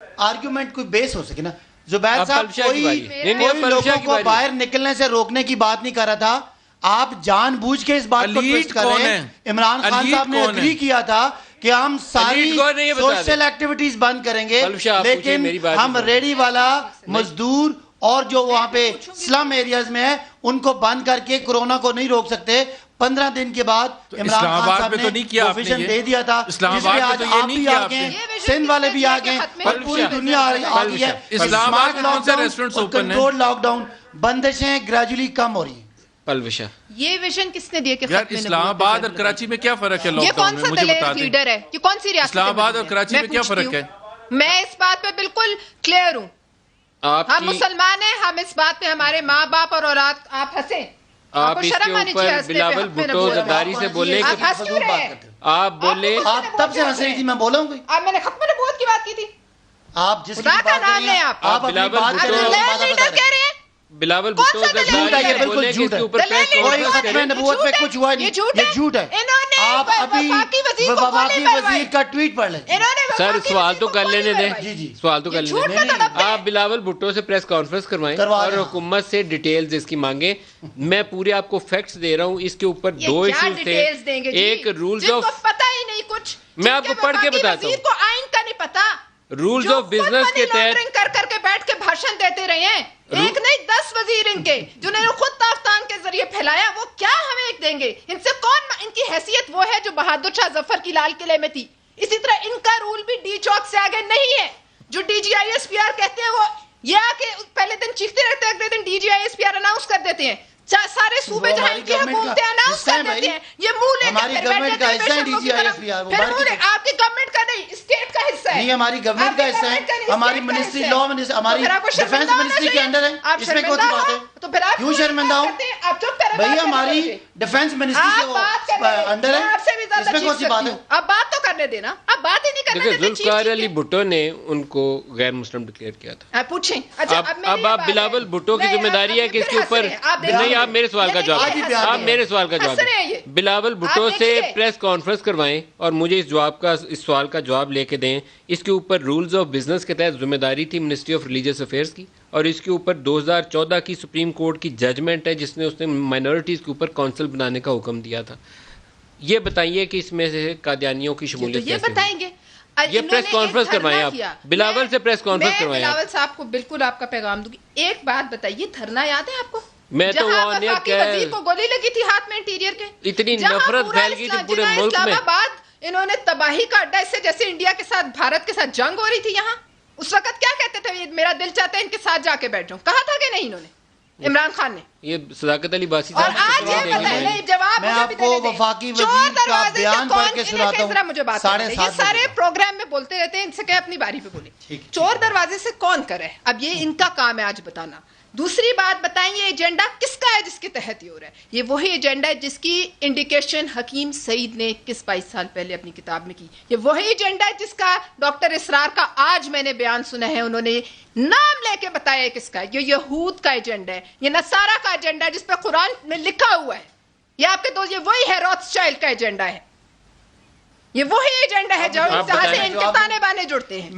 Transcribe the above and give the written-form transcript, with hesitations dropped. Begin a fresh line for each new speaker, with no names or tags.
Argument کوئی بیس ہو سکے نا. زبیر صاحب کوئی
لوگوں
کو باہر نکلنے سے روکنے کی بات نہیں کر رہا تھا. آپ جان بوجھ کے اس بات کو ٹویسٹ کر رہے ہیں. عمران خان صاحب نے اگری کیا تھا کہ ہم ساری سوشل ایکٹیویٹیز بند کریں گے, لیکن ہم ریڑی والا مزدور اور جو وہاں پہ سلم ایریاز میں ہیں ان کو بند کر کے کورونا کو نہیں روک سکتے. 15 دن کے بعد عمران خان صاحب نے پروویژن دے دیا تھا, جس میں آج آپ بھی آگئے, سندھ والے بھی آگئے اور پوری دنیا آگئی ہے. اسمارٹ لاک ڈاؤن اور کنٹرول لاک ڈاؤن بندشیں گریجولی کم ہو رہی ہیں.
پلوشا
یہ ویژن کس نے دیا کہ
یار اسلام آباد اور کراچی میں کیا فرق ہے؟
یہ کون سا دلیر لیڈر ہے؟ یہ کون سی ریاست؟
اسلام آباد اور کراچی میں کیا فرق ہے؟
میں اس بات پہ بالکل کلیئر ہوں. ہم مسلمان ہیں, ہم اس بات پہ ہمارے ماں باپ اور اولاد. آپ ہنسیں,
آپ اس کے اوپر بلاول بھٹو زرداری سے بولے
آپ ہنس کیوں رہے ہیں؟
آپ بولے
آپ تب سے ہنس رہی تھی, میں بولا ہوں گئی.
آپ میں نے ختم نبوت کی بات کی تھی.
آپ جس کی
خدا کا
بات کر
نام
رہی
لیں
ہیں
آپ.
آپ اپنی بات کر رہے ہیں,
آپ لیڈر کہہ رہے ہیں.
بلاول بھٹو زرداری سے بولے کہ اس کے اوپر پریس
کوئی
کانفرنس
ختم
کریں.
نبوت میں کچھ ہوا نہیں, یہ جھوٹ ہے. آپ ابھی وفاقی وزیر کا ٹویٹ پڑھ لیں.
سر سوال تو کر لینے دیں,
جی جی
سوال تو کر لینے دیں. آپ بلاول بھٹو سے پریس کانفرنس کروائیں اور حکومت سے ڈیٹیلز اس کی مانگیں. میں پورے آپ کو فیکٹس دے رہا ہوں. اس کے اوپر 2 ایشوز تھے. ایک رولز آف,
پتہ ہی نہیں کچھ,
میں آپ کو پڑھ کے بتاتا ہوں.
کو آئین کا نہیں پتا,
رولز آف بزنس کے تحت
کر کے بیٹھ کے بھاشن دیتے رہے ہیں. ایک نہیں 10 وزیر ان کے جنہوں نے خود تافتان کے ذریعے پھیلایا, وہ کیا ہمیں ایک دیں گے؟ ان سے کون, ان کی حیثیت وہ ہے جو بہادر شاہ ظفر کی لال قلعے میں تھی. اسی طرح ان کا رول بھی ڈی چوک سے آگے نہیں ہے. جو D G I S P R کہتے ہیں وہ یہ آ کے پہلے دن چیختے رہتے ہیں, اگلے دن D G I S P R announce کر دیتے ہیں. سارے صوبے جہاں ان کی حکومتیں اناؤنس کر دیتے ہیں. یہ منہ لے
ہماری گورنمنٹ کا حصہ ہے D G I S P R.
آپ کی گورنمٹ کا نہیں, اسٹیٹ کا حصہ ہے.
نہیں, ہماری گورنمنٹ کا حصہ ہے. ہماری منسٹری لا منسٹری, ہماری ڈیفنس منسٹری کے انڈر ہے. اس میں کون سی بات ہے؟
تو پھر آپ
کیوں شرمندہ ہوں بھائی؟ ہماری ڈیفنس منسٹری کے انڈر ہے, اس میں کون سی بات ہے؟
اب بات تو کرنے دینا, اب بات ہی نہیں کرنے دیتے.
ذوالفقار علی بھٹو نے ان کو غیر مسلم ڈکلیئر کیا تھا.
پوچھیں.
اب آپ بلاول بھٹو کی ذمہ داری ہے کہ اس کے اوپر نہیں, آپ میرے سوال کا جواب, آپ میرے سوال کا جواب بلاول بھٹو سے پریس کانفرنس کروائیں اور مجھے اس سوال کا جواب لے کے دیں. اس کے اوپر رولز آف بزنس کے تحت ذمہ داری تھی منسٹری آف ریلیجیس افیئرس کی, اور اس کے اوپر 2014 کی سپریم کورٹ کی ججمنٹ ہے جس نے اس نے مائنورٹیز کے اوپر کونسل بنانے کا حکم دیا تھا. یہ بتائیے کہ اس میں سے قادیانیوں کی شمولیت
یہ بتائیں گے.
یہ پریس کانفرنس کروائیں, آپ بلاول سے پریس کانفرنس کروائیں.
بلاول صاحب کو بالکل آپ کا پیغام دوں گی. ایک بات بتائیے, دھرنا یاد ہے آپ کو؟
میں تو
وزیر کو گولی لگی تھی ہاتھ میں انٹیریئر کے,
اتنی نفرت پھیل گئی تھی پورے ملک میں.
اسلام آباد انہوں نے تباہی کا اڈا, اس سے جیسے انڈیا کے ساتھ بھارت کے ساتھ جنگ ہو رہی تھی یہاں, اس وقت کیا کہتے تھے؟ میرا دل چاہتا ہے ان کے ساتھ جا کے بیٹھ جاؤں. کہا تھا کہ نہیں انہوں نے, عمران خان نے؟
یہ صداقت علی باسی
اور آج یہ بتائیں, جواب
میں آپ کو وفاقی وزیر کا بیان پڑھ کے سناتا ہوں.
یہ سارے پروگرام میں بولتے رہتے ہیں, ان سے کہ اپنی باری پہ بولیں. چور دروازے سے کون کرے؟ اب یہ ان کا کام ہے آج بتانا. دوسری بات بتائیں, یہ ایجنڈا کس کا ہے جس کے تحت یہ ہو رہا ہے؟ یہ وہی ایجنڈا ہے جس کی انڈیکیشن حکیم سعید نے 21-22 سال پہلے اپنی کتاب میں کی. یہ وہی ایجنڈا ہے جس کا ڈاکٹر اسرار کا آج میں نے بیان سنا ہے, انہوں نے نام لے کے بتایا کس کا ہے. یہ یہود کا ایجنڈا ہے, یہ نصارہ کا ایجنڈا ہے جس پہ قرآن میں لکھا ہوا ہے. یہ آپ کے دوست, یہ وہی ہے روتھسچائلڈ کا ایجنڈا ہے. یہ وہی ایجنڈا ہے جہاں سے ان کے تانے بانے جڑتے ہیں.